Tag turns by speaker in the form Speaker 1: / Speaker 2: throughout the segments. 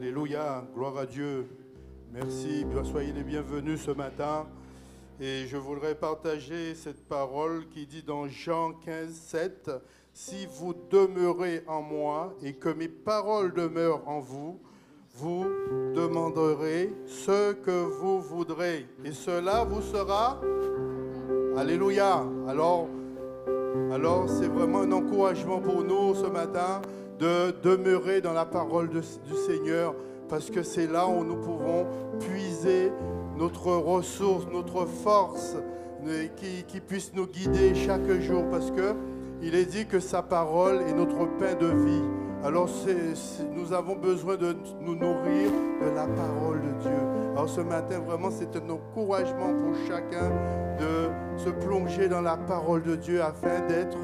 Speaker 1: Alléluia, gloire à Dieu. Merci, soyez les bienvenus ce matin. Et je voudrais partager cette parole qui dit dans Jean 15, 7, « Si vous demeurez en moi et que mes paroles demeurent en vous, vous demanderez ce que vous voudrez. Et cela vous sera... » Alléluia. Alors c'est vraiment un encouragement pour nous ce matin de demeurer dans la parole du Seigneur, parce que c'est là où nous pouvons puiser notre ressource, notre force, qui puisse nous guider chaque jour, parce qu'il est dit que sa parole est notre pain de vie. Alors nous avons besoin de nous nourrir de la parole de Dieu. Alors ce matin, vraiment, c'est un encouragement pour chacun de se plonger dans la parole de Dieu afin d'être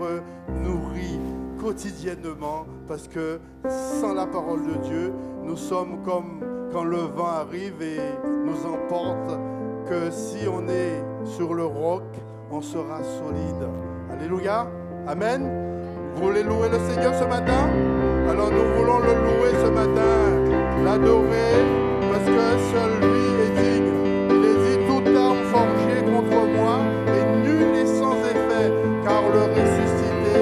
Speaker 1: nourri quotidiennement, parce que sans la parole de Dieu, nous sommes comme quand le vent arrive et nous emporte, que si on est sur le roc, on sera solide. Alléluia. Amen. Vous voulez louer le Seigneur ce matin? Alors nous voulons le louer ce matin, l'adorer, parce que seul lui est digne. Il est dit, toute arme forgée contre moi et nul n'est sans effet, car le ressuscité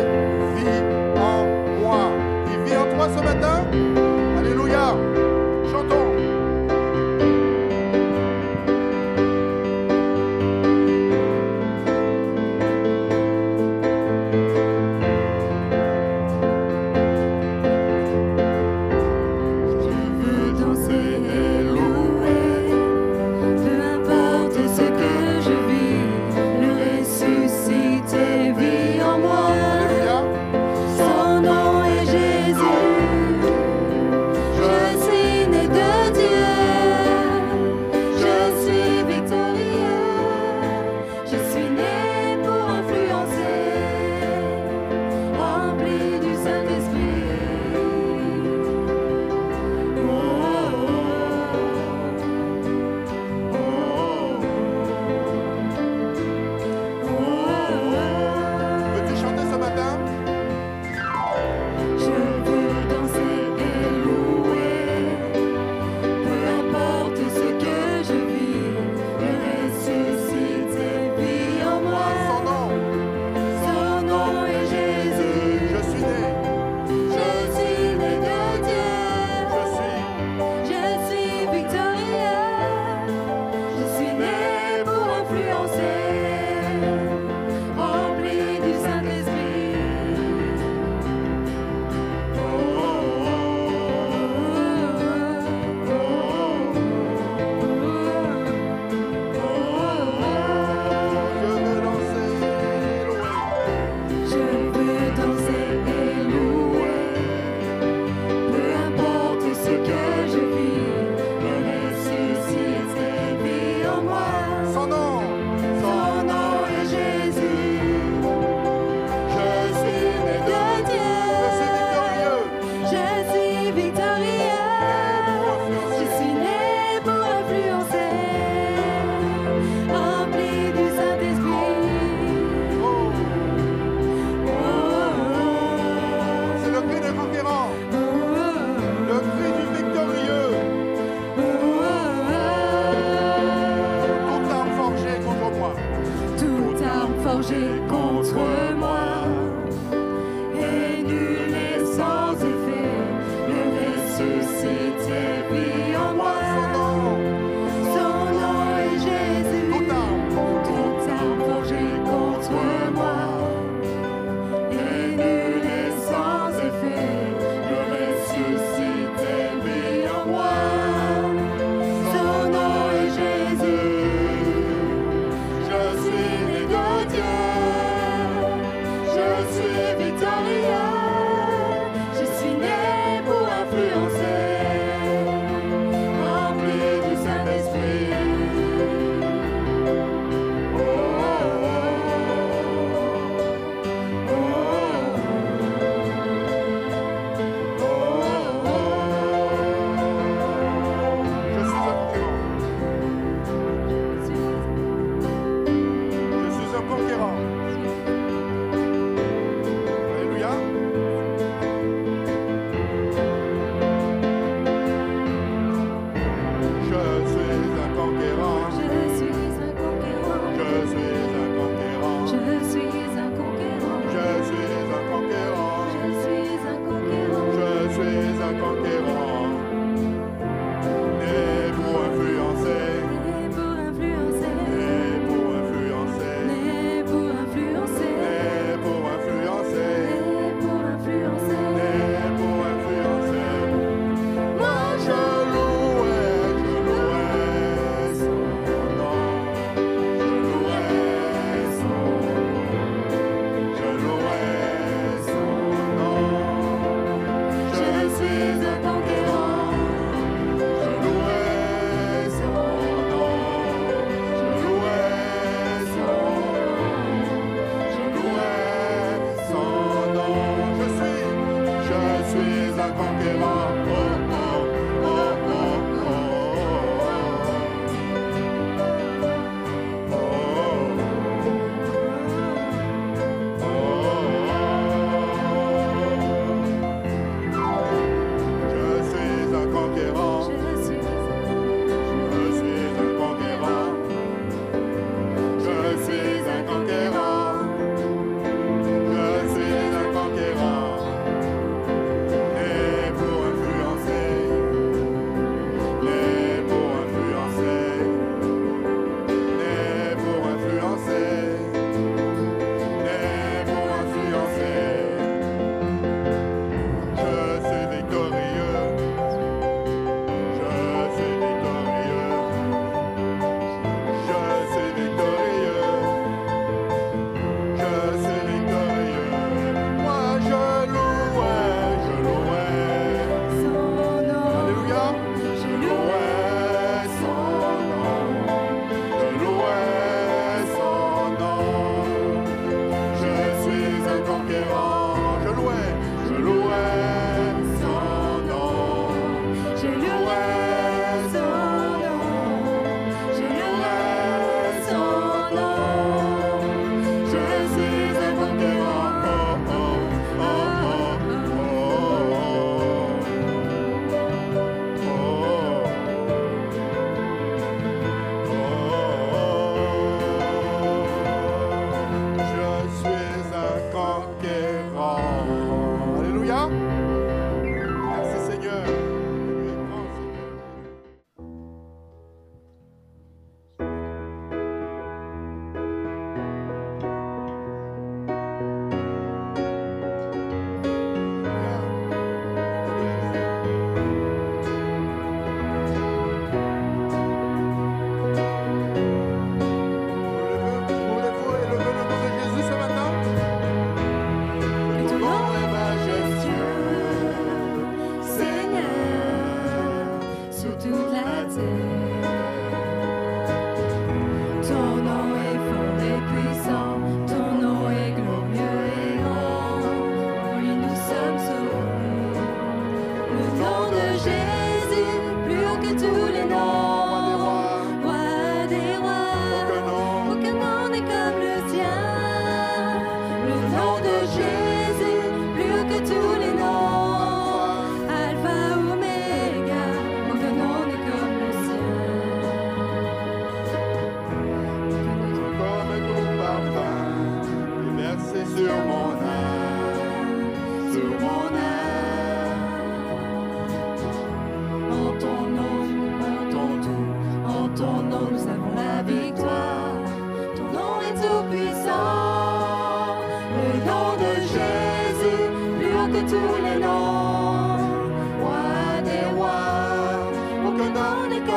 Speaker 1: vit en moi. Il vit en toi ce matin? Alléluia. Chantons.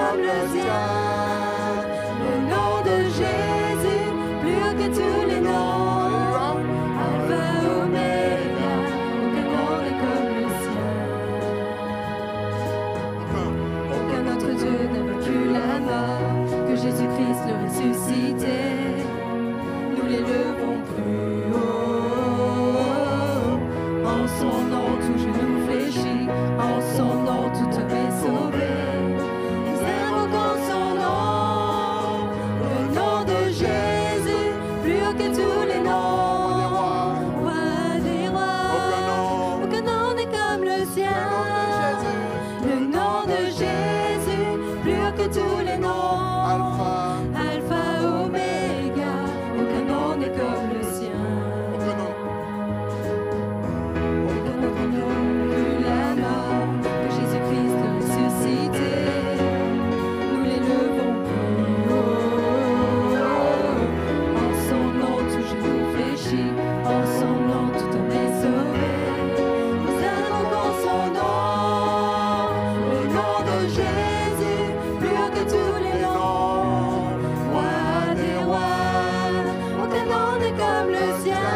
Speaker 2: comme le sien. Le nom de Jésus, plus haut que tous les noms. Alpha, Oméga, aucun nom n'est comme le sien. Aucun autre Dieu n'a vaincu la mort, que Jésus-Christ le ressuscité. Nous l'élevons plus haut. En son nom, tout genou fléchit. En son nom, tout homme est sauvé. Nous invoquons son nom. Le nom de Jésus, plus haut que tous les noms. Roi des rois, aucun nom n'est comme le sien. Le nom de Jésus, plus haut que tous les noms. Alpha, Oméga, aucun nom n'est comme le sien. Aucun autre nom plus la mort, que Jésus-Christ le ressuscité. Nous l'élevons plus haut. En son nom, tout genou fléchit. En son nom, tout homme est sauvé. Nous invoquons son nom. Le nom de Jésus, plus haut que tous les noms. Roi des rois, aucun nom n'est comme le sien.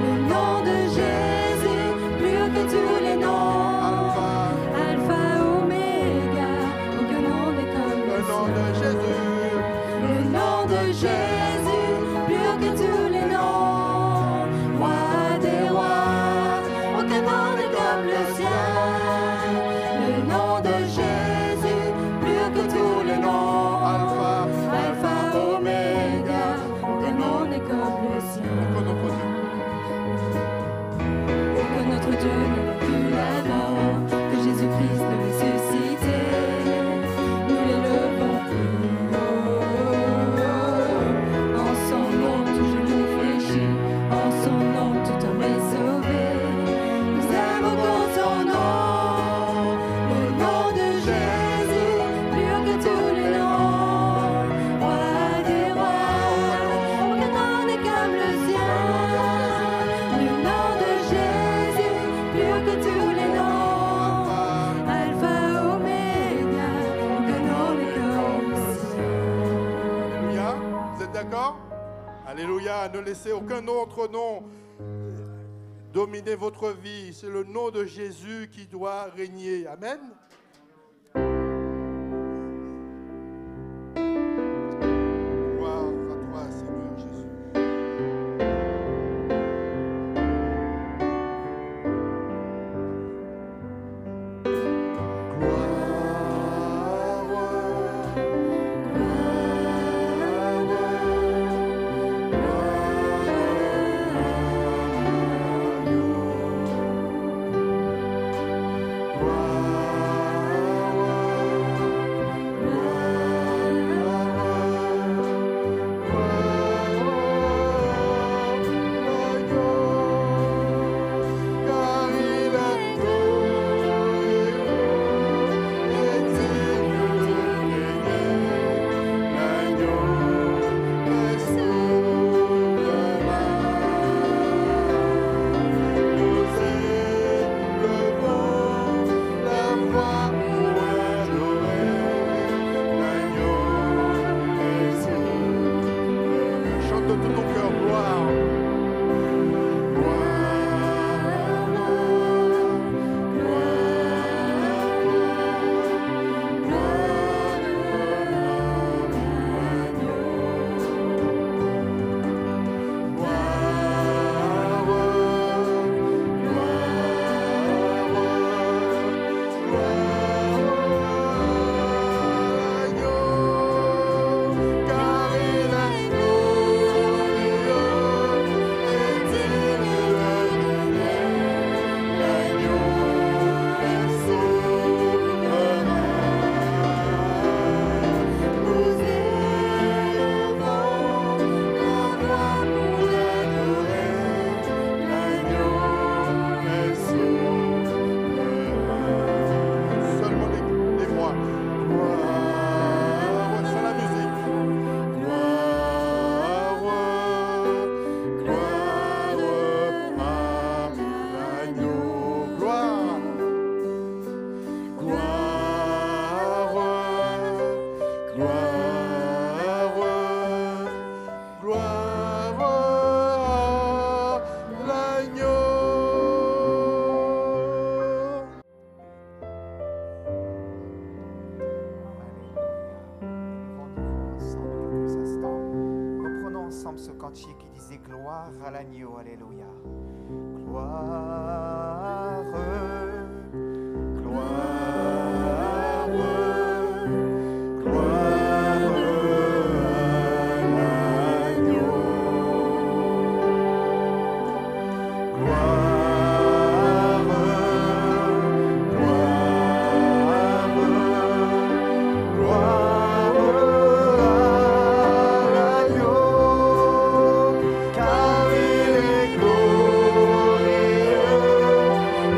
Speaker 2: Le nom de Jésus, plus haut que tous les noms. Alpha, Oméga, aucun nom n'est comme le sien. Le nom de Jésus, plus haut que tous les noms. Roi des rois, aucun nom n'est comme le sien. Le nom de Jésus, plus haut que tous les noms. Alpha, Oméga, aucun nom n'est comme le sien. Aucun autre Dieu n'a vaincu la mort, que Jésus-Christ le ressuscité. Nous l'élevons plus haut. En son nom, tout genou fléchit. En son nom, tout homme est sauvé. Nous invoquons son nom. Le nom de Jésus, plus haut que tous les noms. Roi des rois, aucun nom n'est comme le sien. Le nom de Jésus, plus haut que tous les noms. Alpha, Oméga, aucun nom n'est comme le sien.
Speaker 1: Alléluia. Vous êtes d'accord? Alléluia. Ne laissez aucun autre nom dominer votre vie. C'est le nom de Jésus qui doit régner. Amen. Gloire à toi, Seigneur Jésus.
Speaker 2: Gloire,
Speaker 3: cantique qui disait gloire à l'agneau, alléluia. Gloire, gloire, gloire à l'agneau. Gloire, gloire, gloire à l'agneau, car il est glorieux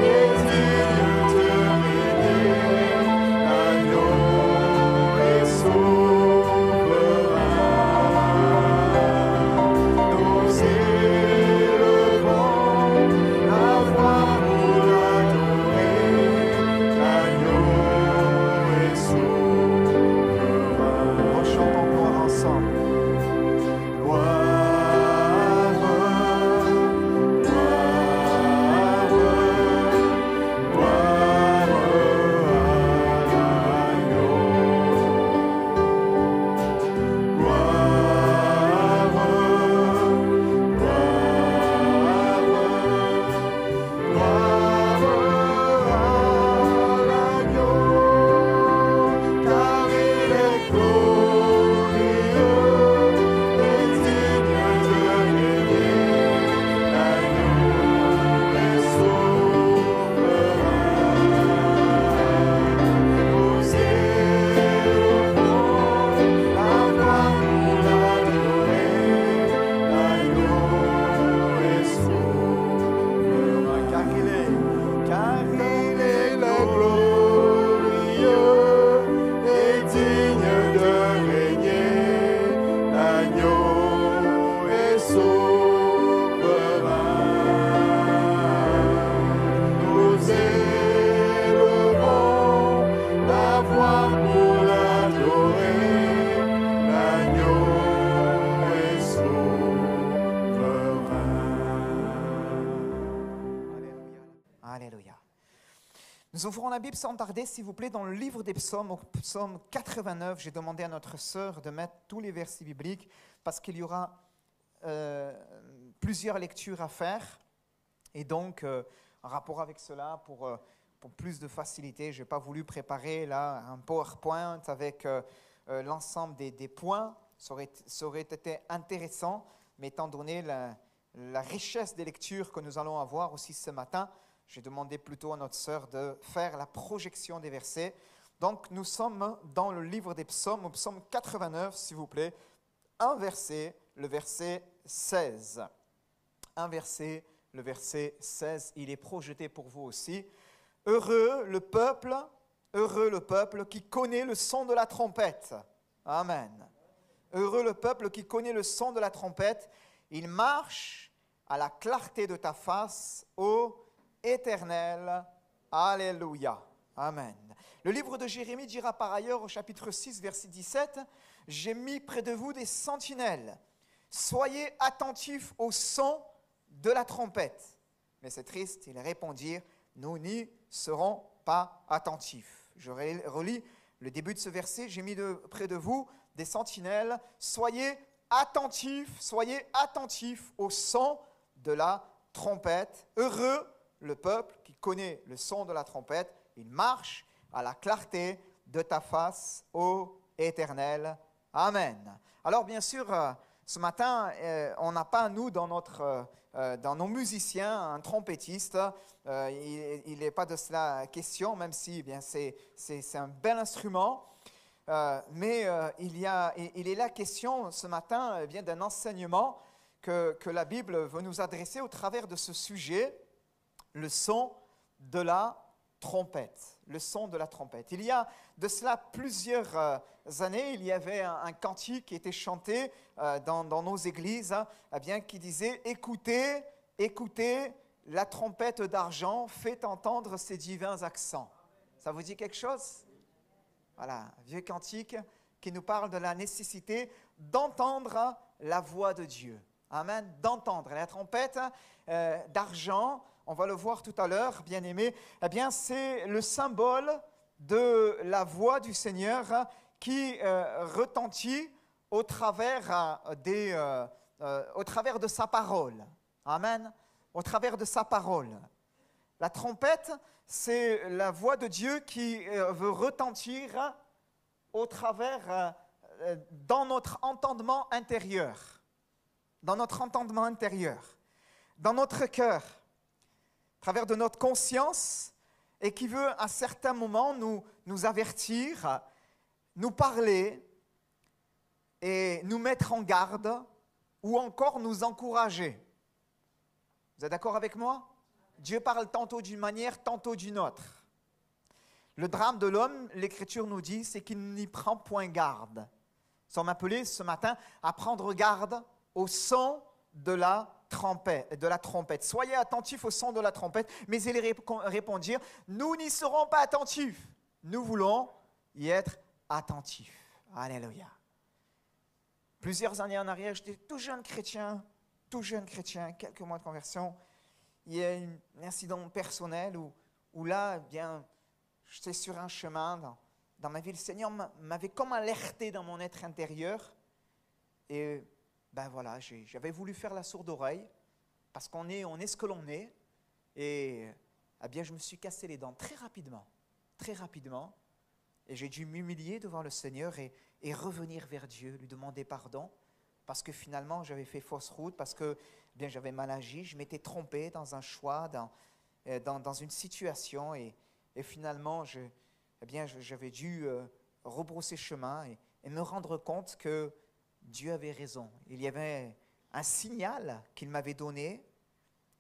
Speaker 3: et digne de régner. L'agneau est souverain. Nous élevons la voix pour l'adorer. L'agneau est souverain. Rechantons gloire ensemble. Gloire, gloire, gloire à l'agneau. Gloire, gloire, gloire à l'agneau, car il est glorieux et digne de régner. L'agneau est souverain. Nous élevons la voix pour l'adorer. L'agneau est souverain. Car il est glorieux et digne de régner. L'agneau est souverain. Nous élevons la voix pour l'adorer. L'agneau est souverain. Alléluia. Nous ouvrons la Bible sans tarder, s'il vous plaît, dans le livre des psaumes, au psaume 89. J'ai demandé à notre sœur de mettre tous les versets bibliques parce qu'il y aura plusieurs lectures à faire. Et donc, en rapport avec cela, pour plus de facilité, je n'ai pas voulu préparer là un PowerPoint avec l'ensemble des points. Ça aurait été intéressant, mais étant donné la richesse des lectures que nous allons avoir aussi ce matin, j'ai demandé plutôt à notre sœur de faire la projection des versets. Donc, nous sommes dans le livre des psaumes, au psaume 89, s'il vous plaît. Un verset, le verset 16. Un verset, le verset 16, il est projeté pour vous aussi. Heureux le peuple qui connaît le son de la trompette. Amen. Heureux le peuple qui connaît le son de la trompette. Il marche à la clarté de ta face, ô Éternel. Alléluia. Amen. Le livre de Jérémie dira par ailleurs au chapitre 6, verset 17, « J'ai mis près de vous des sentinelles. Soyez attentifs au son de la trompette. » Mais c'est triste, ils répondirent, « Nous n'y serons pas attentifs. » Je relis le début de ce verset, « J'ai mis près de vous des sentinelles. Soyez attentifs au son de la trompette. Heureux le peuple qui connaît le son de la trompette. Il marche à la clarté de ta face, ô Éternel. Amen. » Alors bien sûr, ce matin, on n'a pas, nous, dans nos musiciens, un trompettiste. Il n'est pas de cela question, même si bien, c'est un bel instrument. Mais il est là question ce matin bien d'un enseignement que la Bible veut nous adresser au travers de ce sujet, le son de la trompette. Le son de la trompette. Il y a de cela plusieurs années, il y avait un cantique qui était chanté dans nos églises, qui disait « Écoutez, écoutez, la trompette d'argent fait entendre ses divins accents. » Ça vous dit quelque chose? Voilà, un vieux cantique qui nous parle de la nécessité d'entendre la voix de Dieu. Amen, d'entendre. La trompette d'argent, on va le voir tout à l'heure, bien aimé, c'est le symbole de la voix du Seigneur qui retentit au travers au travers de sa parole. Amen. Au travers de sa parole. La trompette, c'est la voix de Dieu qui veut retentir au travers, dans notre entendement intérieur. Dans notre entendement intérieur. Dans notre cœur. À travers de notre conscience et qui veut à certains moments nous avertir, nous parler et nous mettre en garde ou encore nous encourager. Vous êtes d'accord avec moi? Dieu parle tantôt d'une manière, tantôt d'une autre. Le drame de l'homme, l'Écriture nous dit, c'est qu'il n'y prend point garde. Nous sommes appelés ce matin à prendre garde au son de la trompette. Soyez attentifs au son de la trompette. Mais ils répondirent, nous n'y serons pas attentifs. Nous voulons y être attentifs. Alléluia. Plusieurs années en arrière, j'étais tout jeune chrétien, quelques mois de conversion. Il y a un incident personnel où là, bien, j'étais sur un chemin dans ma vie. Le Seigneur m'avait comme alerté dans mon être intérieur. Et ben voilà, j'avais voulu faire la sourde oreille parce qu'on est ce que l'on est. Et eh bien, je me suis cassé les dents très rapidement. Et j'ai dû m'humilier devant le Seigneur et revenir vers Dieu, lui demander pardon. Parce que finalement, j'avais fait fausse route, parce que eh bien, j'avais mal agi, je m'étais trompé dans un choix, dans une situation. Et finalement, j'avais dû rebrousser chemin et me rendre compte que Dieu avait raison. Il y avait un signal qu'il m'avait donné.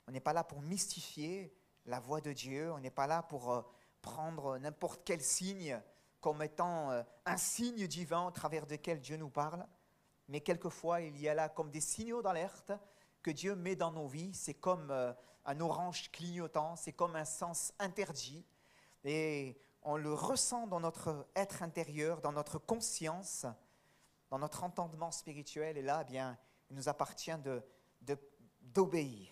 Speaker 3: On n'est pas là pour mystifier la voix de Dieu. On n'est pas là pour prendre n'importe quel signe comme étant un signe divin au travers duquel Dieu nous parle. Mais quelquefois, il y a là comme des signaux d'alerte que Dieu met dans nos vies. C'est comme un orange clignotant, c'est comme un sens interdit. Et on le ressent dans notre être intérieur, dans notre conscience, dans notre entendement spirituel. Et là, eh bien, il nous appartient d'obéir.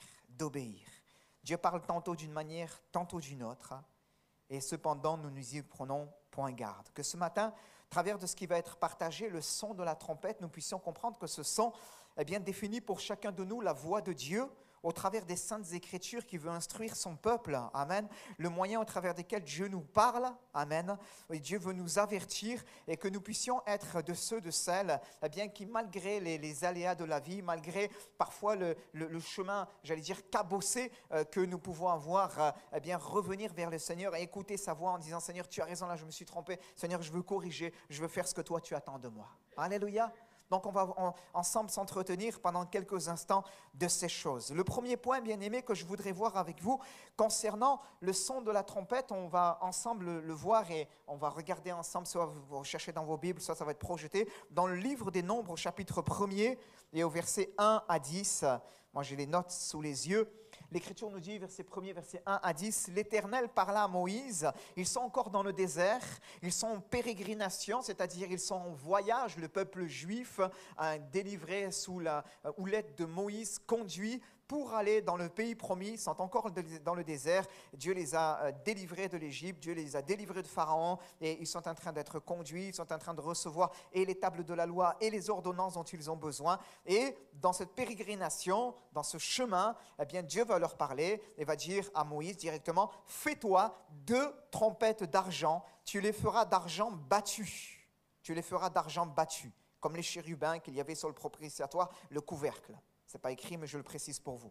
Speaker 3: Dieu parle tantôt d'une manière, tantôt d'une autre. Et cependant, nous nous y prenons point garde. Que ce matin, à travers de ce qui va être partagé, le son de la trompette, nous puissions comprendre que ce son est bien défini pour chacun de nous la voix de Dieu au travers des saintes écritures qui veut instruire son peuple. Amen. Le moyen au travers desquels Dieu nous parle. Amen. Et Dieu veut nous avertir et que nous puissions être de ceux, de celles eh bien, qui, malgré les aléas de la vie, malgré parfois le chemin, j'allais dire, cabossé que nous pouvons avoir, eh bien, revenir vers le Seigneur et écouter sa voix en disant, Seigneur, tu as raison, là je me suis trompé. Seigneur, je veux corriger, je veux faire ce que toi tu attends de moi. Alléluia. Donc, on va ensemble s'entretenir pendant quelques instants de ces choses. Le premier point, bien aimé, que je voudrais voir avec vous, concernant le son de la trompette, on va ensemble le voir et on va regarder ensemble, soit vous cherchez dans vos Bibles, soit ça va être projeté, dans le livre des Nombres, au chapitre 1er et au verset 1 à 10. Moi, j'ai les notes sous les yeux. L'Écriture nous dit, verset 1er, verset 1 à 10, « L'Éternel parla à Moïse, ils sont encore dans le désert, ils sont en pérégrination, c'est-à-dire ils sont en voyage, le peuple juif, délivré sous la houlette de Moïse, conduit pour aller dans le pays promis, ils sont encore dans le désert. Dieu les a délivrés de l'Égypte, Dieu les a délivrés de Pharaon et ils sont en train d'être conduits, ils sont en train de recevoir et les tables de la loi et les ordonnances dont ils ont besoin. Et dans cette pérégrination, dans ce chemin, eh bien Dieu va leur parler et va dire à Moïse directement, « Fais-toi 2 trompettes d'argent, tu les feras d'argent battu. » Tu les feras d'argent battu, comme les chérubins qu'il y avait sur le propitiatoire, le couvercle. Ce n'est pas écrit, mais je le précise pour vous.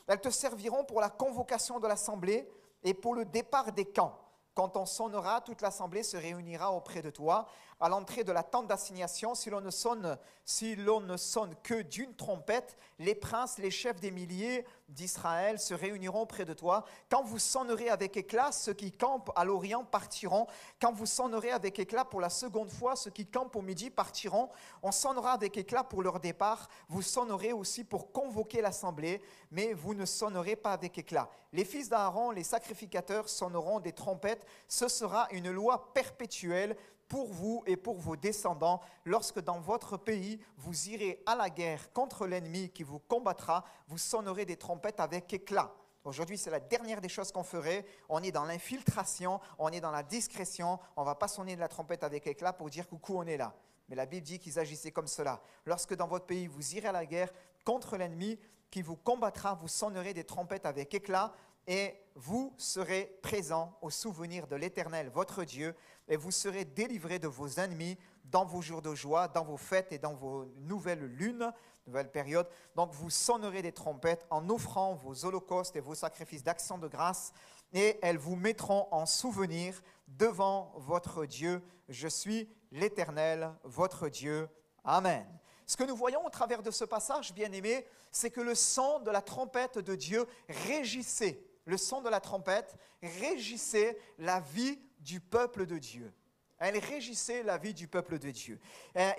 Speaker 3: Elles te serviront pour la convocation de l'assemblée et pour le départ des camps. Quand on sonnera, toute l'assemblée se réunira auprès de toi. À l'entrée de la tente d'assignation, si l'on ne sonne que d'une trompette, les princes, les chefs des milliers d'Israël se réuniront près de toi. Quand vous sonnerez avec éclat, ceux qui campent à l'Orient partiront. Quand vous sonnerez avec éclat pour la seconde fois, ceux qui campent au midi partiront. On sonnera avec éclat pour leur départ. Vous sonnerez aussi pour convoquer l'assemblée, mais vous ne sonnerez pas avec éclat. Les fils d'Aaron, les sacrificateurs, sonneront des trompettes. Ce sera une loi perpétuelle pour vous et pour vos descendants, lorsque dans votre pays, vous irez à la guerre contre l'ennemi qui vous combattra, vous sonnerez des trompettes avec éclat. Aujourd'hui, c'est la dernière des choses qu'on ferait. On est dans l'infiltration, on est dans la discrétion. On ne va pas sonner de la trompette avec éclat pour dire coucou, on est là. Mais la Bible dit qu'ils agissaient comme cela. Lorsque dans votre pays, vous irez à la guerre contre l'ennemi qui vous combattra, vous sonnerez des trompettes avec éclat et vous serez présents au souvenir de l'Éternel, votre Dieu, et vous serez délivrés de vos ennemis dans vos jours de joie, dans vos fêtes et dans vos nouvelles lunes, nouvelles périodes. Donc vous sonnerez des trompettes en offrant vos holocaustes et vos sacrifices d'action de grâce, et elles vous mettront en souvenir devant votre Dieu. Je suis l'Éternel, votre Dieu. Amen. Ce que nous voyons au travers de ce passage, bien-aimés, c'est que le son de la trompette de Dieu régissait. Le son de la trompette régissait la vie du peuple de Dieu. Elle régissait la vie du peuple de Dieu.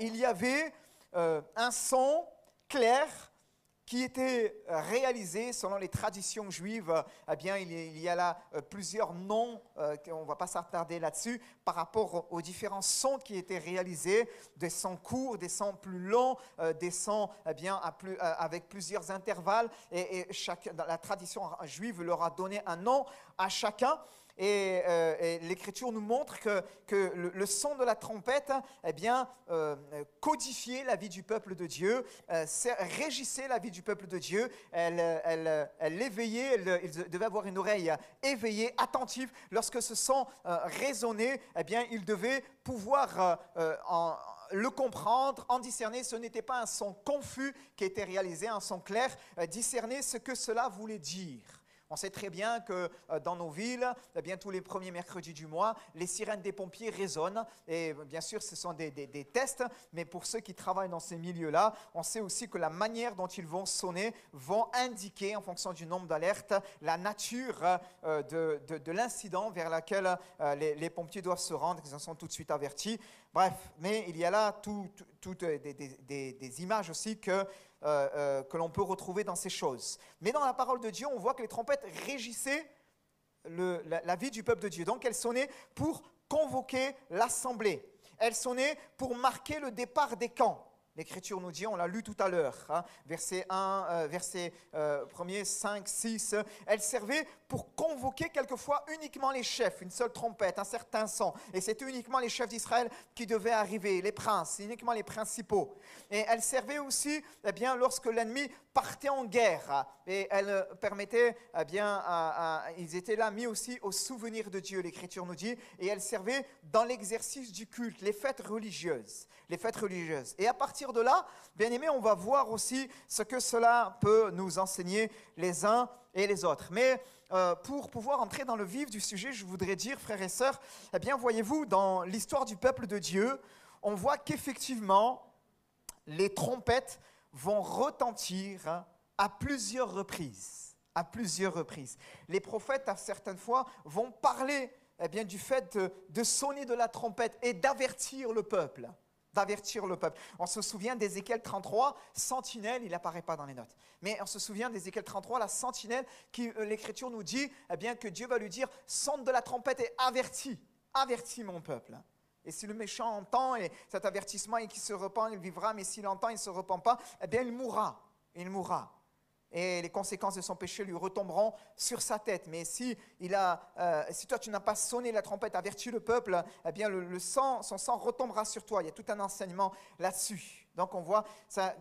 Speaker 3: Il y avait un son clair qui était réalisé selon les traditions juives. Eh bien, il y a là plusieurs noms, on ne va pas s'attarder là-dessus, par rapport aux différents sons qui étaient réalisés, des sons courts, des sons plus longs, des sons avec plusieurs intervalles. Et la tradition juive leur a donné un nom à chacun. Et l'Écriture nous montre que le son de la trompette codifiait la vie du peuple de Dieu, régissait la vie du peuple de Dieu. Elle l'éveillait, il devait avoir une oreille éveillée, attentive. Lorsque ce son résonnait, il devait pouvoir le comprendre, en discerner. Ce n'était pas un son confus qui était réalisé, un son clair, discerner ce que cela voulait dire. On sait très bien que dans nos villes, tous les premiers mercredis du mois, les sirènes des pompiers résonnent. Et bien sûr, ce sont des tests, mais pour ceux qui travaillent dans ces milieux-là, on sait aussi que la manière dont ils vont sonner vont indiquer, en fonction du nombre d'alertes, la nature de l'incident vers lequel les pompiers doivent se rendre. Ils en sont tout de suite avertis. Bref, mais il y a là toutes des images aussi que l'on peut retrouver dans ces choses. Mais dans la parole de Dieu, on voit que les trompettes régissaient la vie du peuple de Dieu. Donc elles sonnaient pour convoquer l'assemblée. Elles sonnaient pour marquer le départ des camps. L'Écriture nous dit, on l'a lu tout à l'heure, verset 1, verset 1er, 5, 6. Elle servait pour convoquer quelquefois uniquement les chefs, une seule trompette, un certain son. Et c'était uniquement les chefs d'Israël qui devaient arriver, les princes, uniquement les principaux. Et elle servait aussi lorsque l'ennemi partait en guerre. Et elle permettait, ils étaient là mis aussi au souvenir de Dieu, l'Écriture nous dit. Et elle servait dans l'exercice du culte, les fêtes religieuses. Les fêtes religieuses. Et à partir de là, bien aimés, on va voir aussi ce que cela peut nous enseigner les uns et les autres. Mais pour pouvoir entrer dans le vif du sujet, je voudrais dire, frères et sœurs, voyez-vous, dans l'histoire du peuple de Dieu, on voit qu'effectivement, les trompettes vont retentir à plusieurs reprises. À plusieurs reprises. Les prophètes, à certaines fois, vont parler du fait de sonner de la trompette et d'avertir le peuple. On se souvient d'Ézéchiel 33, sentinelle, il n'apparaît pas dans les notes. Mais on se souvient d'Ézéchiel 33, la sentinelle, qui l'Écriture nous dit que Dieu va lui dire, sonne de la trompette et avertis mon peuple. Et si le méchant entend et cet avertissement et qu'il se repent, il vivra, mais s'il entend, il ne se repent pas, il mourra. Et les conséquences de son péché lui retomberont sur sa tête. Mais si toi tu n'as pas sonné la trompette, averti le peuple, son sang retombera sur toi. Il y a tout un enseignement là-dessus. Donc on voit ça,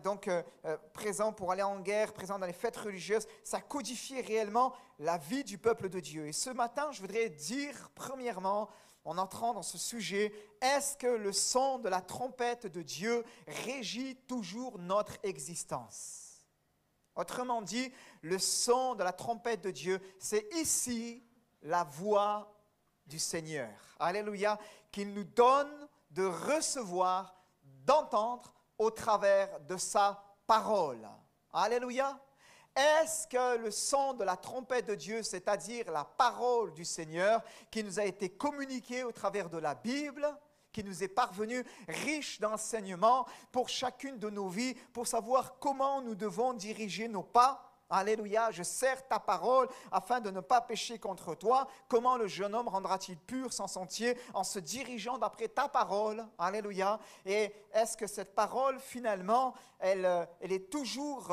Speaker 3: présent pour aller en guerre, présent dans les fêtes religieuses, ça codifie réellement la vie du peuple de Dieu. Et ce matin, je voudrais dire premièrement, en entrant dans ce sujet, est-ce que le son de la trompette de Dieu régit toujours notre existence ? Autrement dit, le son de la trompette de Dieu, c'est ici la voix du Seigneur. Alléluia, qu'il nous donne de recevoir, d'entendre au travers de sa parole. Alléluia. Est-ce que le son de la trompette de Dieu, c'est-à-dire la parole du Seigneur, qui nous a été communiquée au travers de la Bible, qui nous est parvenu, riche d'enseignements pour chacune de nos vies, pour savoir comment nous devons diriger nos pas. Alléluia, je sers ta parole afin de ne pas pécher contre toi. Comment le jeune homme rendra-t-il pur son sentier en se dirigeant d'après ta parole? Alléluia. Et est-ce que cette parole, finalement, elle est toujours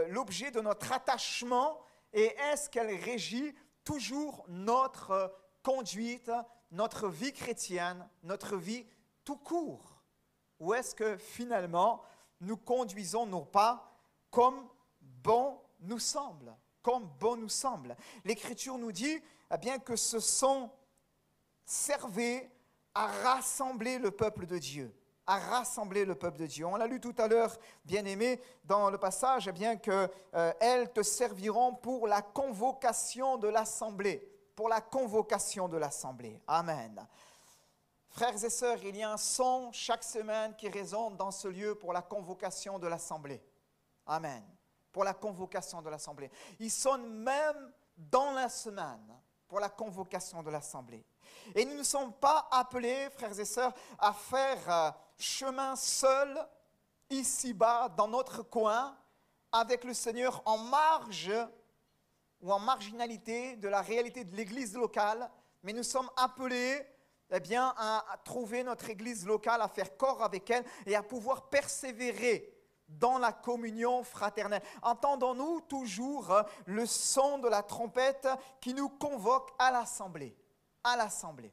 Speaker 3: l'objet de notre attachement Et est-ce qu'elle régit toujours notre conduite, notre vie chrétienne, notre vie tout court? Ou est-ce que finalement, nous conduisons nos pas comme bon nous semble? Comme bon nous semble. L'Écriture nous dit bien que ce sont servés à rassembler le peuple de Dieu. À rassembler le peuple de Dieu. On l'a lu tout à l'heure, bien-aimé, dans le passage, bien que elles te serviront pour la convocation de l'assemblée. Pour la convocation de l'assemblée. Amen. Frères et sœurs, il y a un son chaque semaine qui résonne dans ce lieu pour la convocation de l'assemblée. Amen. Pour la convocation de l'assemblée. Il sonne même dans la semaine pour la convocation de l'assemblée. Et nous ne sommes pas appelés, frères et sœurs, à faire chemin seul, ici-bas, dans notre coin, avec le Seigneur en marge ou en marginalité de la réalité de l'église locale, mais nous sommes appelés à trouver notre église locale, à faire corps avec elle et à pouvoir persévérer dans la communion fraternelle. Entendons-nous toujours le son de la trompette qui nous convoque à l'assemblée. À l'assemblée.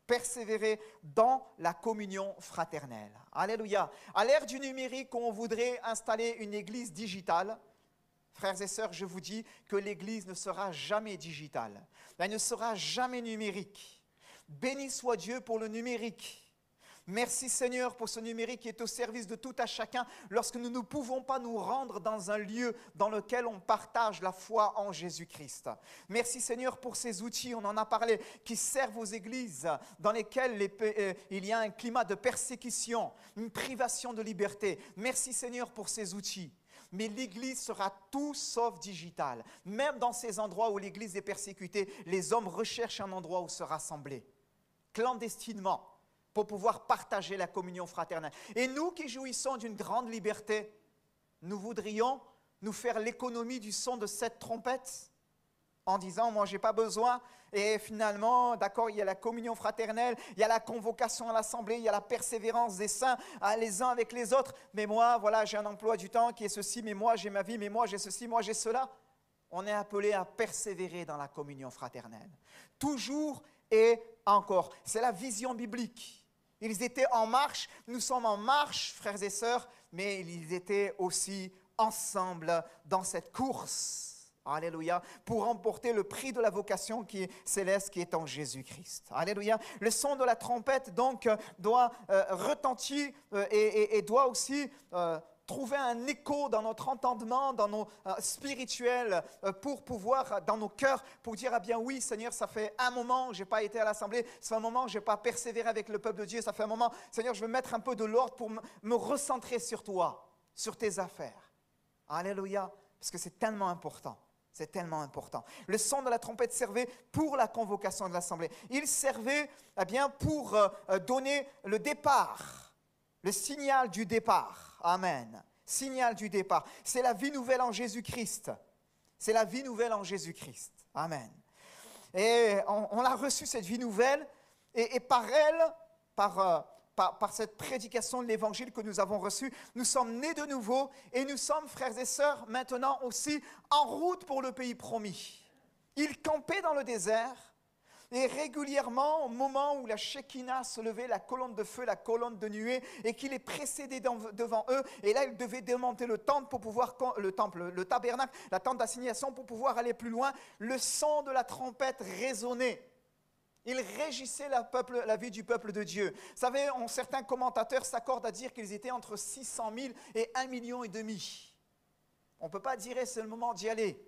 Speaker 3: Persévérer dans la communion fraternelle. Alléluia. À l'ère du numérique, où on voudrait installer une église digitale, frères et sœurs, je vous dis que l'église ne sera jamais digitale. Elle ne sera jamais numérique. Béni soit Dieu pour le numérique. Merci Seigneur pour ce numérique qui est au service de tout à chacun lorsque nous ne pouvons pas nous rendre dans un lieu dans lequel on partage la foi en Jésus-Christ. Merci Seigneur pour ces outils, on en a parlé, qui servent aux églises dans lesquelles il y a un climat de persécution, une privation de liberté. Merci Seigneur pour ces outils. Mais l'Église sera tout sauf digitale. Même dans ces endroits où l'Église est persécutée, les hommes recherchent un endroit où se rassembler, clandestinement, pour pouvoir partager la communion fraternelle. Et nous qui jouissons d'une grande liberté, nous voudrions nous faire l'économie du son de cette trompette en disant, moi, je n'ai pas besoin. Et finalement, d'accord, il y a la communion fraternelle, il y a la convocation à l'assemblée, il y a la persévérance des saints les uns avec les autres. Mais moi, voilà, j'ai un emploi du temps qui est ceci, mais moi, j'ai ma vie, mais moi, j'ai ceci, moi, j'ai cela. On est appelé à persévérer dans la communion fraternelle. Toujours et encore. C'est la vision biblique. Ils étaient en marche, nous sommes en marche, frères et sœurs, mais ils étaient aussi ensemble dans cette course. Alléluia, pour remporter le prix de la vocation qui est céleste, qui est en Jésus-Christ. Alléluia. Le son de la trompette, donc, doit retentir et doit aussi trouver un écho dans notre entendement, dans nos spirituels, pour pouvoir, dans nos cœurs, pour dire, ah bien oui, Seigneur, ça fait un moment que je n'ai pas été à l'assemblée, ça fait un moment que je n'ai pas persévéré avec le peuple de Dieu, ça fait un moment, Seigneur, je veux mettre un peu de l'ordre pour me recentrer sur toi, sur tes affaires. Alléluia, parce que c'est tellement important. C'est tellement important. Le son de la trompette servait pour la convocation de l'assemblée. Il servait pour donner le départ, le signal du départ. Amen. Signal du départ. C'est la vie nouvelle en Jésus-Christ. C'est la vie nouvelle en Jésus-Christ. Amen. Et on a reçu cette vie nouvelle et par elle, par cette prédication de l'évangile que nous avons reçue, nous sommes nés de nouveau et nous sommes, frères et sœurs, maintenant aussi en route pour le pays promis. Ils campaient dans le désert et régulièrement, au moment où la Shekinah se levait, la colonne de feu, la colonne de nuée, et qu'il les précédait devant eux, et là ils devaient démonter le temple pour pouvoir, le tabernacle, la tente d'assignation pour pouvoir aller plus loin, le son de la trompette résonnait. Il régissait la vie du peuple de Dieu. Vous savez, certains commentateurs s'accordent à dire qu'ils étaient entre 600 000 et 1,5 million. On ne peut pas dire c'est le moment d'y aller.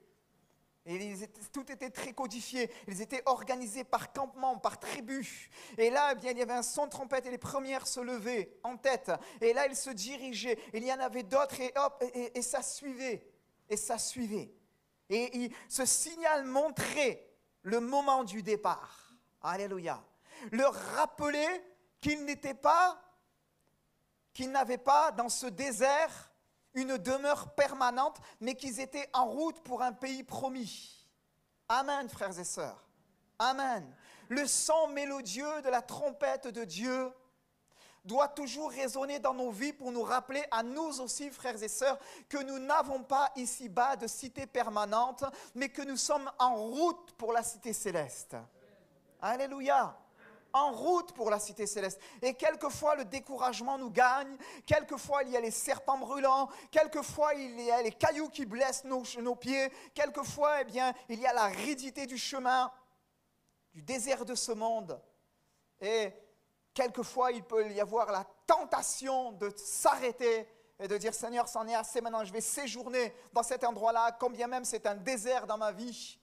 Speaker 3: Et tout était très codifié. Ils étaient organisés par campement, par tribu. Et là, il y avait un son de trompette et les premières se levaient en tête. Et là, ils se dirigeaient. Il y en avait d'autres et hop, et ça suivait. Et ça suivait. Et ce signal montrait le moment du départ. Alléluia. Leur rappeler qu'ils n'avaient pas dans ce désert une demeure permanente, mais qu'ils étaient en route pour un pays promis. Amen, frères et sœurs. Amen. Le son mélodieux de la trompette de Dieu doit toujours résonner dans nos vies pour nous rappeler à nous aussi, frères et sœurs, que nous n'avons pas ici-bas de cité permanente, mais que nous sommes en route pour la cité céleste. Alléluia! En route pour la cité céleste. Et quelquefois, le découragement nous gagne. Quelquefois, il y a les serpents brûlants. Quelquefois, il y a les cailloux qui blessent nos pieds. Quelquefois, il y a la ridicule du chemin, du désert de ce monde. Et quelquefois, il peut y avoir la tentation de s'arrêter et de dire « Seigneur, c'en est assez maintenant, je vais séjourner dans cet endroit-là, combien même c'est un désert dans ma vie.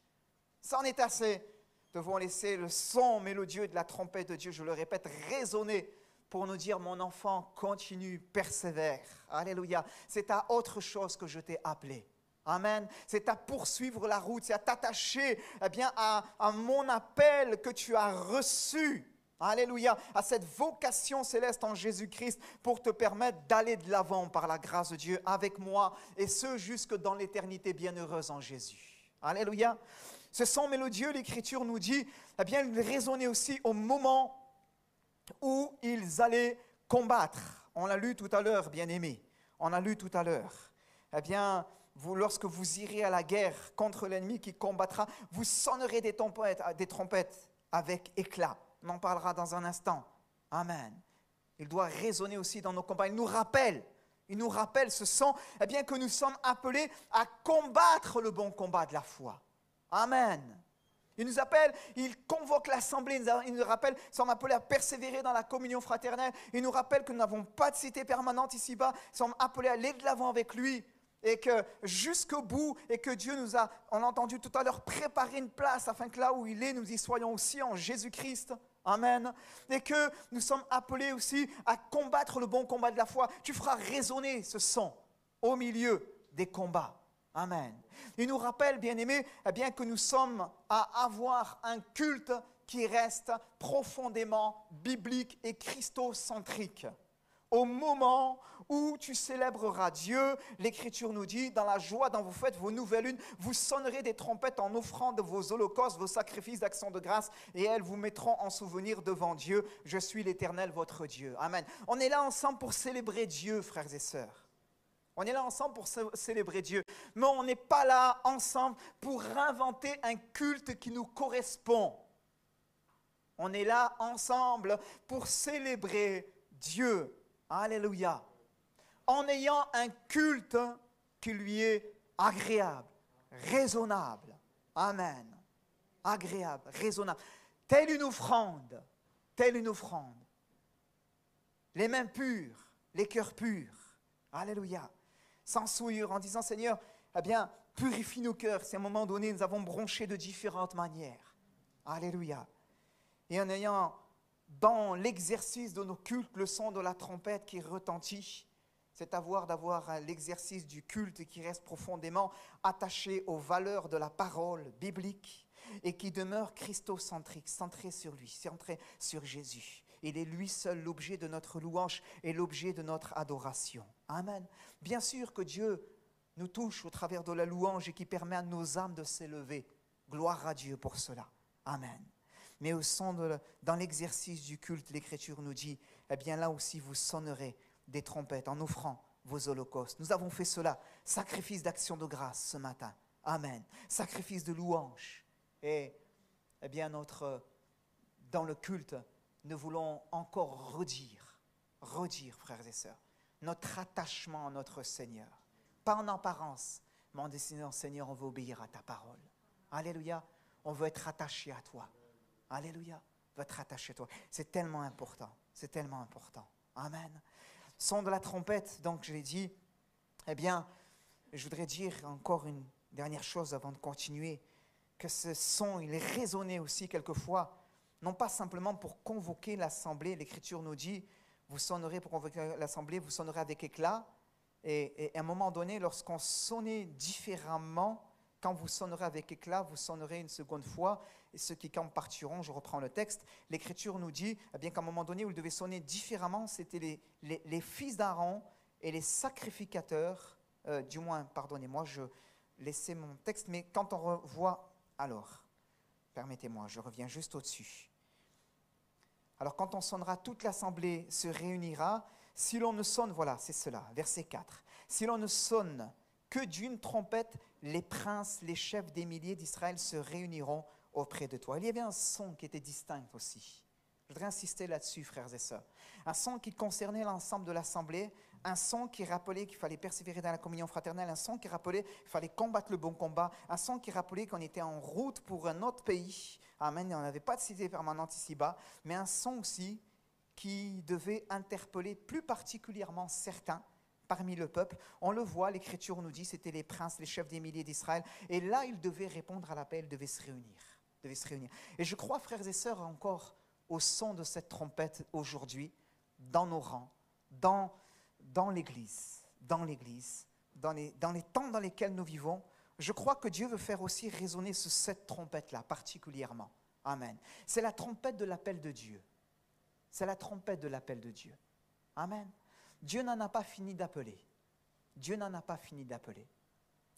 Speaker 3: C'en est assez. » Devons laisser le son mélodieux de la trompette de Dieu, je le répète, résonner pour nous dire « Mon enfant, continue, persévère. » Alléluia. C'est à autre chose que je t'ai appelé. Amen. C'est à poursuivre la route, c'est à t'attacher à mon appel que tu as reçu. Alléluia, à cette vocation céleste en Jésus-Christ pour te permettre d'aller de l'avant par la grâce de Dieu avec moi et ce jusque dans l'éternité bienheureuse en Jésus. Alléluia. Ce son mélodieux, l'Écriture nous dit, il résonnait aussi au moment où ils allaient combattre. On l'a lu tout à l'heure, bien-aimés. On a lu tout à l'heure. Lorsque vous irez à la guerre contre l'ennemi qui combattra, vous sonnerez des trompettes avec éclat. On en parlera dans un instant. Amen. Il doit résonner aussi dans nos combats. Il nous rappelle ce son, que nous sommes appelés à combattre le bon combat de la foi. Amen. Il nous appelle, il convoque l'assemblée, il nous rappelle, nous sommes appelés à persévérer dans la communion fraternelle. Il nous rappelle que nous n'avons pas de cité permanente ici-bas. Nous sommes appelés à aller de l'avant avec lui. Et que jusqu'au bout, et que Dieu nous a, on l'a entendu tout à l'heure, préparé une place afin que là où il est, nous y soyons aussi en Jésus-Christ. Amen. Et que nous sommes appelés aussi à combattre le bon combat de la foi. Tu feras résonner ce son au milieu des combats. Amen. Il nous rappelle, bien-aimés, que nous sommes à avoir un culte qui reste profondément biblique et christocentrique. Au moment où tu célébreras Dieu, l'Écriture nous dit, dans la joie dont vous faites vos nouvelles lunes, vous sonnerez des trompettes en offrant de vos holocaustes, vos sacrifices d'action de grâce, et elles vous mettront en souvenir devant Dieu. Je suis l'Éternel, votre Dieu. Amen. On est là ensemble pour célébrer Dieu, frères et sœurs. On est là ensemble pour célébrer Dieu. Mais on n'est pas là ensemble pour inventer un culte qui nous correspond. On est là ensemble pour célébrer Dieu. Alléluia. En ayant un culte qui lui est agréable, raisonnable. Amen. Agréable, raisonnable. Telle une offrande. Les mains pures, les cœurs purs. Alléluia. Sans souillure, en disant Seigneur, purifie nos cœurs. Si à un moment donné, nous avons bronché de différentes manières. Alléluia. Et en ayant dans l'exercice de nos cultes le son de la trompette qui retentit, c'est d'avoir l'exercice du culte qui reste profondément attaché aux valeurs de la parole biblique et qui demeure christocentrique, centré sur lui, centré sur Jésus. Il est lui seul l'objet de notre louange et l'objet de notre adoration. Amen. Bien sûr que Dieu nous touche au travers de la louange et qui permet à nos âmes de s'élever. Gloire à Dieu pour cela. Amen. Mais dans l'exercice du culte, l'Écriture nous dit, là aussi vous sonnerez des trompettes en offrant vos holocaustes. Nous avons fait cela, sacrifice d'action de grâce ce matin. Amen. Sacrifice de louange. Et dans le culte, nous voulons encore redire, frères et sœurs, notre attachement à notre Seigneur. Pas en apparence, mais en disant, Seigneur, on veut obéir à ta parole. Alléluia. On veut être attaché à toi. Alléluia. On veut être attaché à toi. C'est tellement important. Amen. Son de la trompette, donc je l'ai dit, je voudrais dire encore une dernière chose avant de continuer, que ce son, il est résonné aussi quelquefois, non pas simplement pour convoquer l'assemblée. L'Écriture nous dit, vous sonnerez pour convoquer l'assemblée, vous sonnerez avec éclat. Et à un moment donné, lorsqu'on sonnait différemment, quand vous sonnerez avec éclat, vous sonnerez une seconde fois. Et ceux qui quand partiront, je reprends le texte, l'Écriture nous dit qu'à un moment donné où ils devaient sonner différemment, c'était les fils d'Aaron et les sacrificateurs, pardonnez-moi, je laissais mon texte, mais quand on revoit, alors, permettez-moi, je reviens juste au-dessus. Alors quand on sonnera, toute l'assemblée se réunira. Si l'on ne sonne, voilà, c'est cela, verset 4. Si l'on ne sonne que d'une trompette, les princes, les chefs des milliers d'Israël se réuniront auprès de toi. Il y avait un son qui était distinct aussi. Je voudrais insister là-dessus, frères et sœurs. Un son qui concernait l'ensemble de l'assemblée, un son qui rappelait qu'il fallait persévérer dans la communion fraternelle, un son qui rappelait qu'il fallait combattre le bon combat, un son qui rappelait qu'on était en route pour un autre pays. Amen, on n'avait pas de cité permanente ici-bas, mais un son aussi qui devait interpeller plus particulièrement certains parmi le peuple. On le voit, l'Écriture nous dit, c'était les princes, les chefs des milliers d'Israël, et là, ils devaient répondre à l'appel, ils devaient se réunir. Et je crois, frères et sœurs, encore au son de cette trompette aujourd'hui, dans nos rangs, dans l'Église, dans les temps dans lesquels nous vivons, je crois que Dieu veut faire aussi résonner cette trompette-là, particulièrement. Amen. C'est la trompette de l'appel de Dieu. C'est la trompette de l'appel de Dieu. Amen. Dieu n'en a pas fini d'appeler. Dieu n'en a pas fini d'appeler.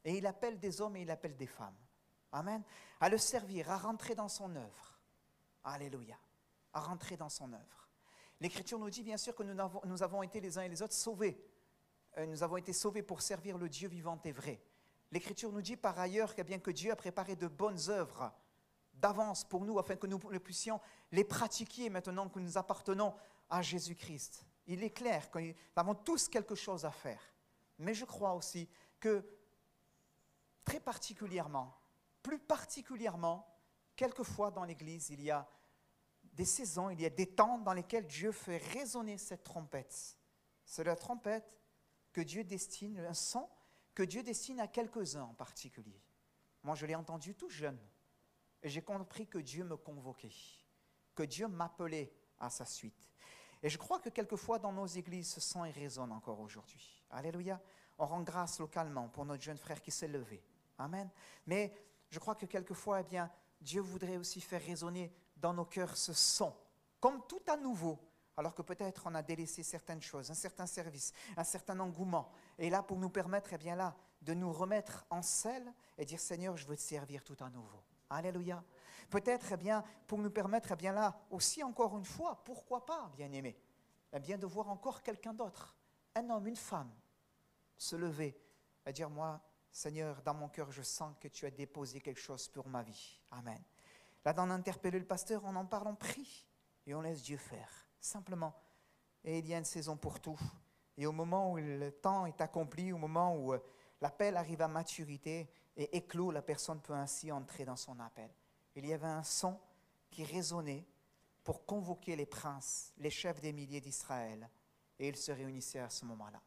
Speaker 3: Et il appelle des hommes et il appelle des femmes. Amen. À le servir, à rentrer dans son œuvre. Alléluia. À rentrer dans son œuvre. L'Écriture nous dit bien sûr que nous avons été les uns et les autres sauvés. Nous avons été sauvés pour servir le Dieu vivant et vrai. L'Écriture nous dit par ailleurs que Dieu a préparé de bonnes œuvres d'avance pour nous, afin que nous puissions les pratiquer maintenant que nous appartenons à Jésus-Christ. Il est clair que nous avons tous quelque chose à faire. Mais je crois aussi que très particulièrement, plus particulièrement, quelquefois dans l'Église, il y a des saisons, il y a des temps dans lesquels Dieu fait résonner cette trompette. C'est la trompette que Dieu destine, un son que Dieu destine à quelques-uns en particulier. Moi, je l'ai entendu tout jeune et j'ai compris que Dieu me convoquait, que Dieu m'appelait à sa suite. Et je crois que quelquefois dans nos églises, ce son résonne encore aujourd'hui. Alléluia. On rend grâce localement pour notre jeune frère qui s'est levé. Amen. Mais je crois que quelquefois, Dieu voudrait aussi faire résonner dans nos cœurs ce son, comme tout à nouveau, alors que peut-être on a délaissé certaines choses, un certain service, un certain engouement. Et là, pour nous permettre, de nous remettre en selle et dire, Seigneur, je veux te servir tout à nouveau. Alléluia. Peut-être, pour nous permettre, là, aussi encore une fois, pourquoi pas, bien-aimé, de voir encore quelqu'un d'autre, un homme, une femme, se lever et dire, moi, Seigneur, dans mon cœur, je sens que tu as déposé quelque chose pour ma vie. Amen. Là, d'en interpeller le pasteur, on en parle, on prie et on laisse Dieu faire, simplement. Et il y a une saison pour tout. Et au moment où le temps est accompli, au moment où l'appel arrive à maturité et éclos, la personne peut ainsi entrer dans son appel. Il y avait un son qui résonnait pour convoquer les princes, les chefs des milliers d'Israël, et ils se réunissaient à ce moment-là.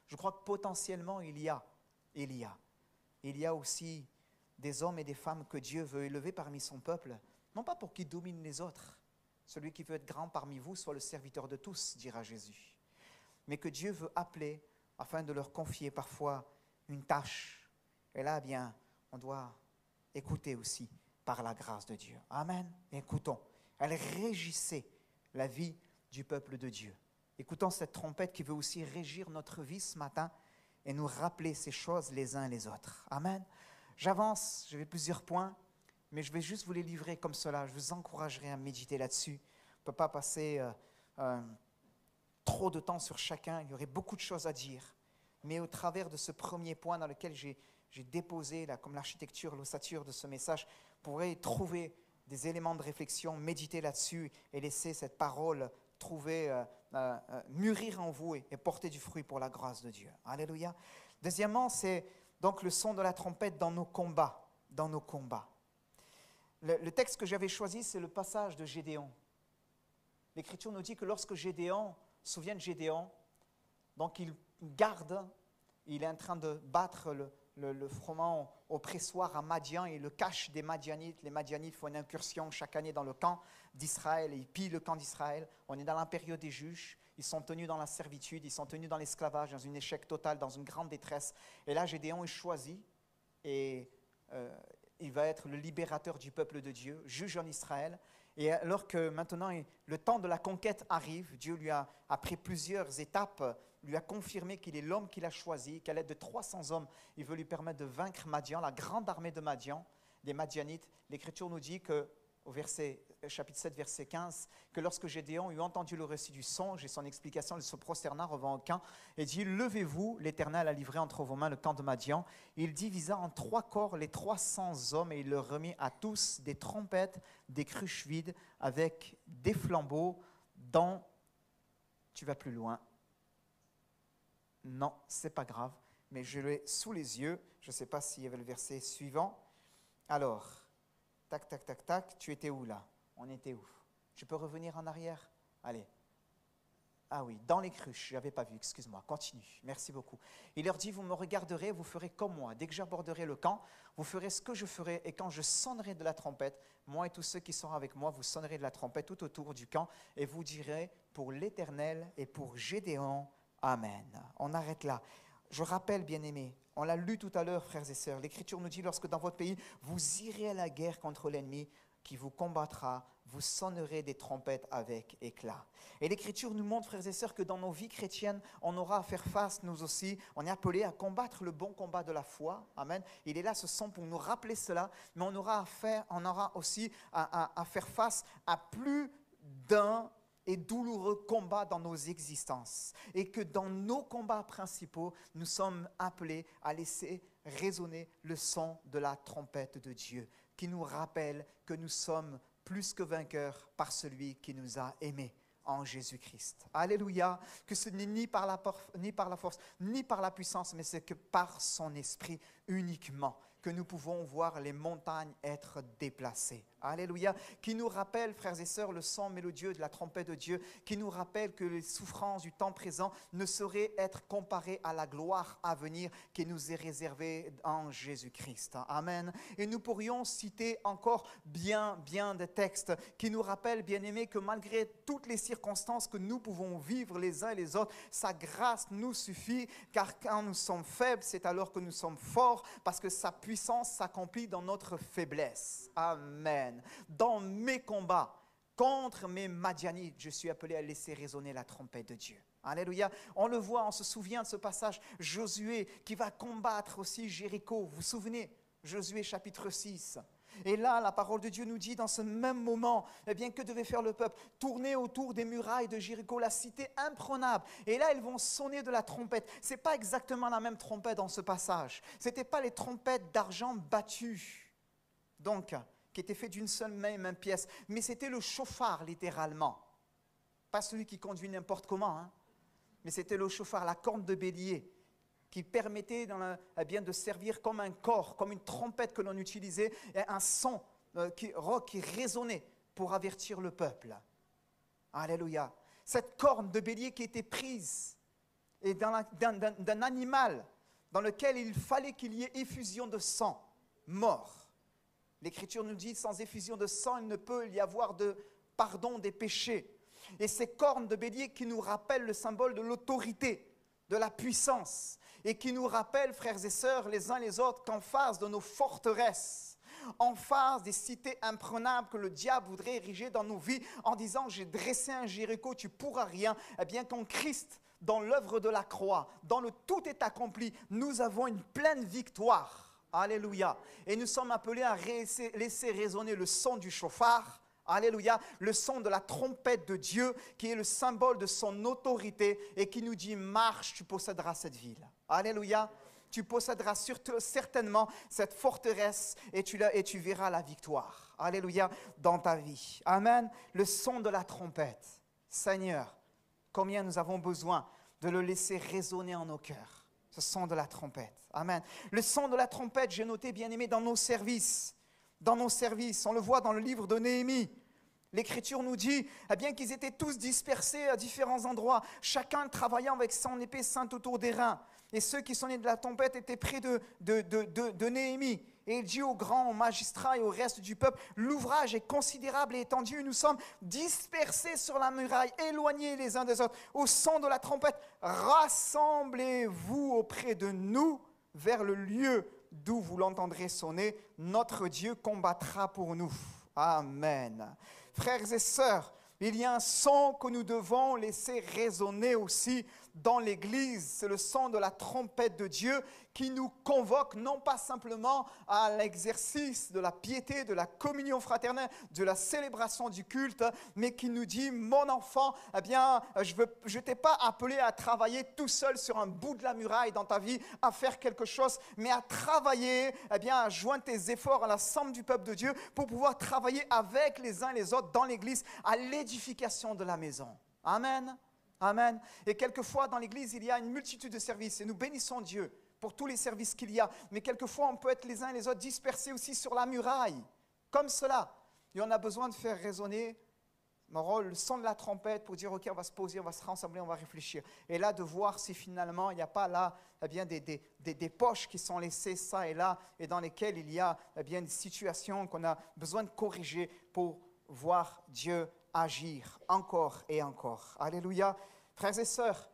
Speaker 3: Je crois que potentiellement, il y a aussi des hommes et des femmes que Dieu veut élever parmi son peuple, non pas pour qu'ils dominent les autres. Celui qui veut être grand parmi vous soit le serviteur de tous, dira Jésus. Mais que Dieu veut appeler afin de leur confier parfois une tâche. Et là, on doit écouter aussi par la grâce de Dieu. Amen. Écoutons. Elle régissait la vie du peuple de Dieu. Écoutons cette trompette qui veut aussi régir notre vie ce matin et nous rappeler ces choses les uns les autres. Amen. J'avance, j'avais plusieurs points, mais je vais juste vous les livrer comme cela. Je vous encouragerai à méditer là-dessus. On ne peut pas passer trop de temps sur chacun. Il y aurait beaucoup de choses à dire. Mais au travers de ce premier point dans lequel j'ai déposé, comme l'architecture, l'ossature de ce message, vous pourrez trouver des éléments de réflexion, méditer là-dessus et laisser cette parole mûrir en vous et porter du fruit pour la grâce de Dieu. Alléluia. Deuxièmement, c'est donc le son de la trompette dans nos combats. Dans nos combats. Le texte que j'avais choisi, c'est le passage de Gédéon. L'Écriture nous dit que lorsque Gédéon, souviens de Gédéon, donc il garde, il est en train de battre le froment au pressoir à Madian et le cache des Madianites. Les Madianites font une incursion chaque année dans le camp d'Israël et ils pillent le camp d'Israël. On est dans la période des juges. Ils sont tenus dans la servitude, ils sont tenus dans l'esclavage, dans un échec total, dans une grande détresse. Et là, Gédéon est choisi et il va être le libérateur du peuple de Dieu, juge en Israël. Et alors que maintenant le temps de la conquête arrive, Dieu lui a, après plusieurs étapes, lui a confirmé qu'il est l'homme qu'il a choisi, qu'à l'aide de 300 hommes, il veut lui permettre de vaincre Madian, la grande armée de Madian, des Madianites. L'Écriture nous dit que au chapitre 7, verset 15, que lorsque Gédéon eut entendu le récit du songe et son explication, il se prosterna devant Aucun et dit, « Levez-vous, l'Éternel a livré entre vos mains le camp de Madian. » Il divisa en 3 corps les 300 hommes et il leur remit à tous des trompettes, des cruches vides avec des flambeaux dont... Tu vas plus loin. Non, c'est pas grave, mais je l'ai sous les yeux. Je ne sais pas s'il y avait le verset suivant. Alors, tac, tac, tac, tac, tu étais où là? On était où? Tu peux revenir en arrière? Allez. Ah oui, dans les cruches, je n'avais pas vu, excuse-moi, continue, merci beaucoup. Il leur dit, vous me regarderez, vous ferez comme moi. Dès que j'aborderai le camp, vous ferez ce que je ferai, et quand je sonnerai de la trompette, moi et tous ceux qui seront avec moi, vous sonnerez de la trompette tout autour du camp, et vous direz, pour l'Éternel et pour Gédéon, Amen. On arrête là. Je rappelle, bien-aimés, on l'a lu tout à l'heure, frères et sœurs, l'Écriture nous dit, lorsque dans votre pays, vous irez à la guerre contre l'ennemi qui vous combattra, vous sonnerez des trompettes avec éclat. Et l'Écriture nous montre, frères et sœurs, que dans nos vies chrétiennes, on aura à faire face, nous aussi, on est appelé à combattre le bon combat de la foi. Amen. Il est là, ce son, pour nous rappeler cela, mais on aura aussi à faire face à plus d'un et douloureux combats dans nos existences. Et que dans nos combats principaux, nous sommes appelés à laisser résonner le son de la trompette de Dieu, qui nous rappelle que nous sommes plus que vainqueurs par celui qui nous a aimés en Jésus-Christ. Alléluia, que ce n'est ni par la force, ni par la puissance, mais c'est que par son esprit uniquement que nous pouvons voir les montagnes être déplacées. Alléluia, qui nous rappelle, frères et sœurs, le son mélodieux de la trompette de Dieu, qui nous rappelle que les souffrances du temps présent ne sauraient être comparées à la gloire à venir qui nous est réservée en Jésus-Christ. Amen. Et nous pourrions citer encore bien de textes qui nous rappellent, bien-aimés, que malgré toutes les circonstances que nous pouvons vivre les uns et les autres, sa grâce nous suffit, car quand nous sommes faibles, c'est alors que nous sommes forts, parce que sa puissance s'accomplit dans notre faiblesse. Amen. Dans mes combats contre mes Madianites, je suis appelé à laisser résonner la trompette de Dieu. Alléluia. On le voit, on se souvient de ce passage, Josué qui va combattre aussi Jéricho. Vous vous souvenez? Josué chapitre 6. Et là, la parole de Dieu nous dit dans ce même moment, eh bien, que devait faire le peuple? Tourner autour des murailles de Jéricho, la cité imprenable. Et là, ils vont sonner de la trompette. Ce n'est pas exactement la même trompette dans ce passage. Ce n'étaient pas les trompettes d'argent battues, donc, qui étaient faites d'une seule même pièce, mais c'était le chauffard, littéralement. Pas celui qui conduit n'importe comment, hein, mais c'était le chauffard, la corne de bélier, qui permettait de servir comme un corps, comme une trompette que l'on utilisait, et un son qui résonnait pour avertir le peuple. Alléluia. Cette corne de bélier qui était prise et d'un animal dans lequel il fallait qu'il y ait effusion de sang, mort. L'Écriture nous dit, sans effusion de sang, il ne peut y avoir de pardon des péchés. Et ces cornes de bélier qui nous rappellent le symbole de l'autorité, de la puissance, et qui nous rappellent, frères et sœurs, les uns les autres, qu'en face de nos forteresses, en face des cités imprenables que le diable voudrait ériger dans nos vies, en disant, j'ai dressé un Jéricho, tu ne pourras rien, eh bien qu'en Christ, dans l'œuvre de la croix, dans le tout est accompli, nous avons une pleine victoire. Alléluia. Et nous sommes appelés à laisser résonner le son du chauffard. Alléluia. Le son de la trompette de Dieu qui est le symbole de son autorité et qui nous dit, marche, tu posséderas cette ville. Alléluia. Tu posséderas certainement cette forteresse et tu verras la victoire. Alléluia. Dans ta vie. Amen. Le son de la trompette. Seigneur, combien nous avons besoin de le laisser résonner en nos cœurs. Ce son de la trompette. Amen. Le son de la trompette, j'ai noté, bien-aimé, dans nos services. Dans nos services, on le voit dans le livre de Néhémie. L'Écriture nous dit qu'ils étaient tous dispersés à différents endroits, chacun travaillant avec son épée sainte autour des reins. Et ceux qui sonnaient de la trompette étaient près de Néhémie. Et il dit aux grands, aux magistrats et au reste du peuple, l'ouvrage est considérable et étendu, nous sommes dispersés sur la muraille, éloignés les uns des autres. Au son de la trompette, rassemblez-vous auprès de nous vers le lieu d'où vous l'entendrez sonner. Notre Dieu combattra pour nous. Amen. Frères et sœurs, Il y a un son que nous devons laisser résonner aussi dans l'Église. C'est le son de la trompette de Dieu qui nous convoque non pas simplement à l'exercice de la piété, de la communion fraternelle, de la célébration du culte, mais qui nous dit, mon enfant, eh bien, je ne t'ai pas appelé à travailler tout seul sur un bout de la muraille dans ta vie, à faire quelque chose, mais à travailler, eh bien, à joindre tes efforts à la somme du peuple de Dieu pour pouvoir travailler avec les uns et les autres dans l'Église à l'édification de la maison. Amen. Amen. Et quelquefois, dans l'Église, il y a une multitude de services et nous bénissons Dieu pour tous les services qu'il y a. Mais quelquefois, on peut être les uns et les autres dispersés aussi sur la muraille, comme cela. Et on a besoin de faire résonner mon rôle, le son de la trompette pour dire, OK, on va se poser, on va se rassembler, on va réfléchir. Et là, de voir si finalement, il n'y a pas là eh bien, des poches qui sont laissées ça et là, et dans lesquelles il y a eh bien, des situations qu'on a besoin de corriger pour voir Dieu agir encore et encore. Alléluia. Frères et sœurs,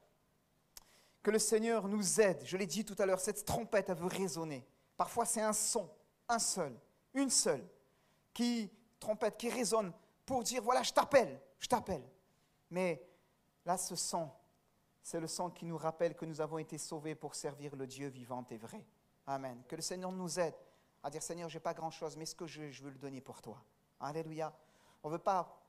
Speaker 3: que le Seigneur nous aide. Je l'ai dit tout à l'heure, cette trompette, elle veut résonner. Parfois, c'est un son, un seul, une seule, trompette qui résonne pour dire, voilà, je t'appelle. Mais là, ce son, c'est le son qui nous rappelle que nous avons été sauvés pour servir le Dieu vivant et vrai. Amen. Que le Seigneur nous aide à dire, Seigneur, je n'ai pas grand-chose, mais ce que je veux le donner pour toi. Alléluia. On ne veut pas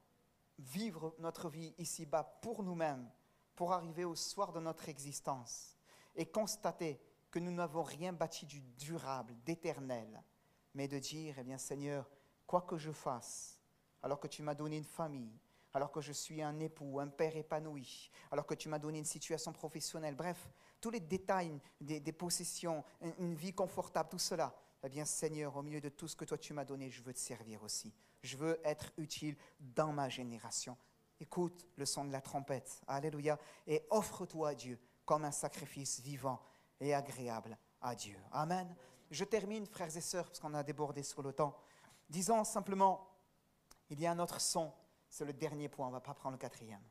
Speaker 3: vivre notre vie ici-bas pour nous-mêmes, pour arriver au soir de notre existence et constater que nous n'avons rien bâti du durable, d'éternel, mais de dire, eh bien Seigneur, quoi que je fasse, alors que tu m'as donné une famille, alors que je suis un époux, un père épanoui, alors que tu m'as donné une situation professionnelle, bref, tous les détails des possessions, une vie confortable, tout cela, eh bien Seigneur, au milieu de tout ce que toi tu m'as donné, je veux te servir aussi. Je veux être utile dans ma génération. Écoute le son de la trompette, alléluia, et offre-toi à Dieu comme un sacrifice vivant et agréable à Dieu. Amen. Je termine, frères et sœurs, parce qu'on a débordé sur le temps, disons simplement, il y a un autre son, c'est le dernier point, on ne va pas prendre le quatrième.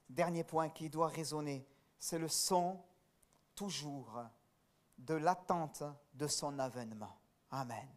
Speaker 3: Dernier point qui doit résonner, c'est le son toujours de l'attente de son avènement. Amen.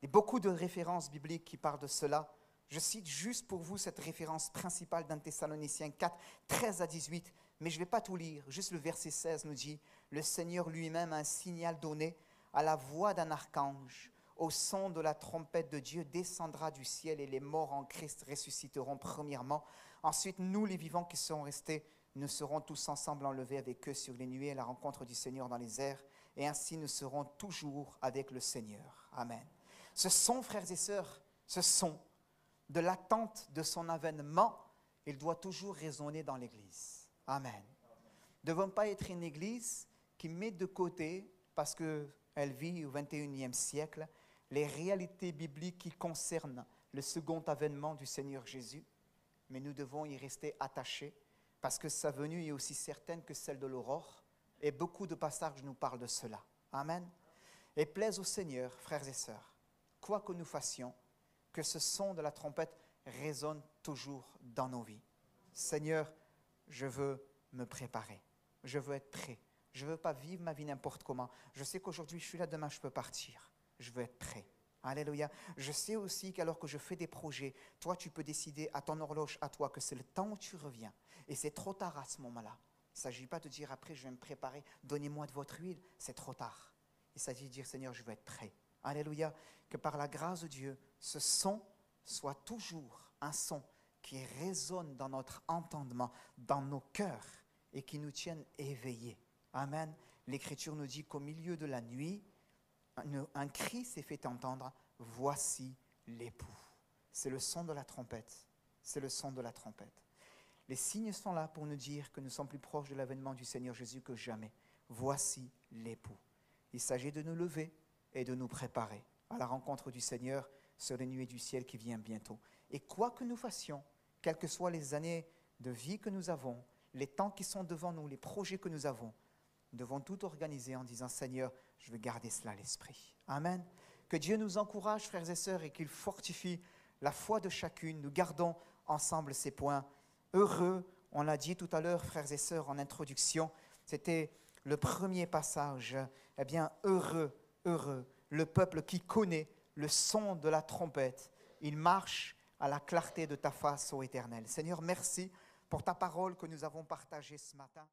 Speaker 3: Il y a beaucoup de références bibliques qui parlent de cela. Je cite juste pour vous cette référence principale d'un Thessaloniciens 4, 13 à 18, mais je ne vais pas tout lire. Juste le verset 16 nous dit, « Le Seigneur lui-même a un signal donné à la voix d'un archange. Au son de la trompette de Dieu descendra du ciel et les morts en Christ ressusciteront premièrement. Ensuite, nous, les vivants qui serons restés, nous serons tous ensemble enlevés avec eux sur les nuées à la rencontre du Seigneur dans les airs. Et ainsi, nous serons toujours avec le Seigneur. » Amen. Ce son, frères et sœurs, ce son de l'attente de son avènement, il doit toujours résonner dans l'Église. Amen. Nous ne devons pas être une Église qui met de côté, parce qu'elle vit au XXIe siècle, les réalités bibliques qui concernent le second avènement du Seigneur Jésus, mais nous devons y rester attachés, parce que sa venue est aussi certaine que celle de l'aurore, et beaucoup de passages nous parlent de cela. Amen. Et plaise au Seigneur, frères et sœurs, quoi que nous fassions, que ce son de la trompette résonne toujours dans nos vies. Seigneur, je veux me préparer. Je veux être prêt. Je ne veux pas vivre ma vie n'importe comment. Je sais qu'aujourd'hui, je suis là, demain, je peux partir. Je veux être prêt. Alléluia. Je sais aussi qu'alors que je fais des projets, toi, tu peux décider à ton horloge, à toi, que c'est le temps où tu reviens. Et c'est trop tard à ce moment-là. Il ne s'agit pas de dire après, je vais me préparer, donnez-moi de votre huile. C'est trop tard. Il s'agit de dire, Seigneur, je veux être prêt. Alléluia. Que par la grâce de Dieu, ce son soit toujours un son qui résonne dans notre entendement, dans nos cœurs et qui nous tienne éveillés. Amen. L'Écriture nous dit qu'au milieu de la nuit, un cri s'est fait entendre, « Voici l'époux ». C'est le son de la trompette. C'est le son de la trompette. Les signes sont là pour nous dire que nous sommes plus proches de l'avènement du Seigneur Jésus que jamais. Voici l'époux. Il s'agit de nous lever et de nous préparer à la rencontre du Seigneur sur les nuées du ciel qui vient bientôt. Et quoi que nous fassions, quelles que soient les années de vie que nous avons, les temps qui sont devant nous, les projets que nous avons, nous devons tout organiser en disant, Seigneur, je veux garder cela à l'esprit. Amen. Que Dieu nous encourage, frères et sœurs, et qu'il fortifie la foi de chacune. Nous gardons ensemble ces points. Heureux, on l'a dit tout à l'heure, frères et sœurs, en introduction, c'était le premier passage. Eh bien, heureux, heureux, le peuple qui connaît le son de la trompette. Il marche à la clarté de ta face, ô Éternel. Seigneur, merci pour ta parole que nous avons partagée ce matin.